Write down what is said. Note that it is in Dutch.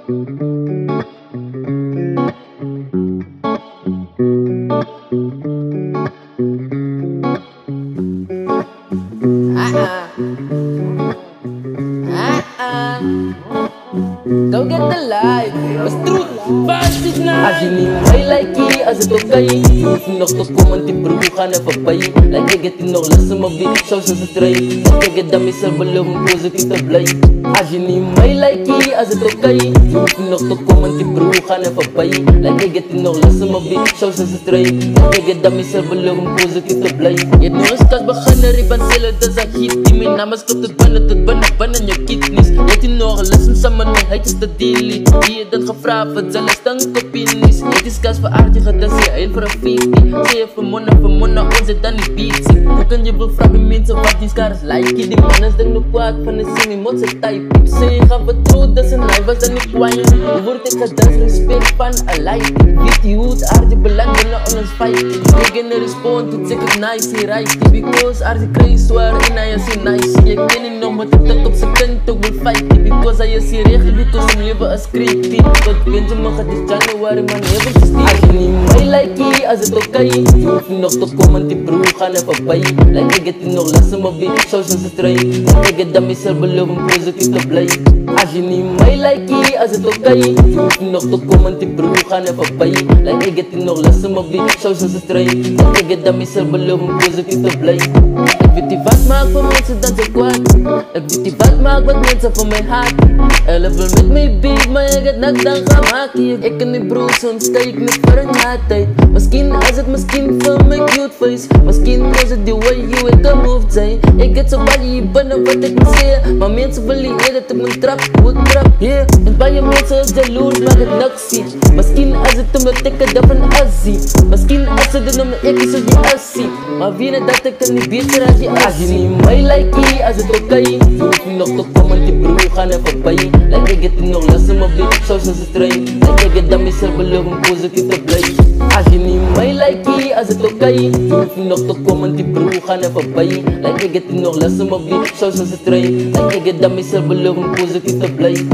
Go get the life, was truth, fast is nice. Als je niet mee lijkt hier, als het oké je hoeft nog te komen, die broer gaan even bij je. Like ik het nog lessen, maar wie zo zijn ze trein. Ik het dan mezelf beloven, positief te blij. Als je niet mee lijkt hier, als het oké je hoeft nog te komen, die broer gaan even bij je. Like ik het nog lessen, maar wie zo zijn ze trein. Ik het dan mezelf beloven, positief te blij. Je hebt nog eens kast beginnen, ik ben zelf, dat is een hit. Die mijn naam is klopt het binnen je kidneys. Je hebt nog lessen samen, hij is de delete. Die je dat gevraagd, zelfs dan kopinies. Het is kast voor aardig, dat is je heel voor een 50. Zie je vermonnen, ons het dan niet beats. Hoe kan je wel vragen mensen wat die scars like? Die mannen zijn nog kwaad van de semi, moet ze type. Ik zeg, je gaat vertrouwen, dat zijn hij was dan niet kwaaien. Hoe wordt ik gedans, respect van een like. Weet je hoe het aardig belandt binnen on ons fight. Ik in de respond, toen zeg ik nice, hier right. Because aardig krijg zwaar en hij is hier nice. Je ken niet nog, maar dat op zijn kant ook wil fighten. Because hij is hier regel, because hem leven als creepy. Tot Benjamin gaat dit January, man, even gestierd. Als je niet mee lijkt hier, als het oké je hoeft nog te komen, die broer gaan even bij je. Like ik het nog lessen, maar wie zo zijn ze trein. Ik het dan mezelf beloven, positief te blij. Als je niet mee lijkt hier, als het oké je hoeft nog te komen, die broer gaan even bij je. Like ik het nog lessen, maar wie zo zijn ze trein. Ik het dan mezelf beloven, positief te blij. Ik weet die wat maakt voor mensen dat ze kwaad. Ik weet die wat maakt wat mensen voor mijn haat. Elle wil met mij beef, maar ik het net dan gaan maken. Ik en die broers, soms sta ik niet voor een tijd. Misschien is het misschien voor mijn cute face. Misschien is het the way you het gemoved zijn. Ik het zo bij je binnen wat ik moet zeggen. Maar mensen willen eerder dat ik mijn trap, hoe trap, yeah. En bij je mensen is jaloers, maar het niks zie. Misschien is het omdat ik het van zie. Misschien is het omdat ik is zoals je zie. Maar wie net dat ik het niet beter als je als je niet mee lijkt hier, als het oké je hoeft nog te komen, die broer gaan even bij je. Like ik het nog lessen, maar wie zo zijn ze trein. Like ik het dan mezelf beloven, positief te blij. Als je niet mee lijkt hier, als het oké je hoeft nog te komen, die broer gaan even bij je. Like ik het nog lessen, maar wie zo zijn ze trein. Like ik het dan mezelf beloven, positief te blij.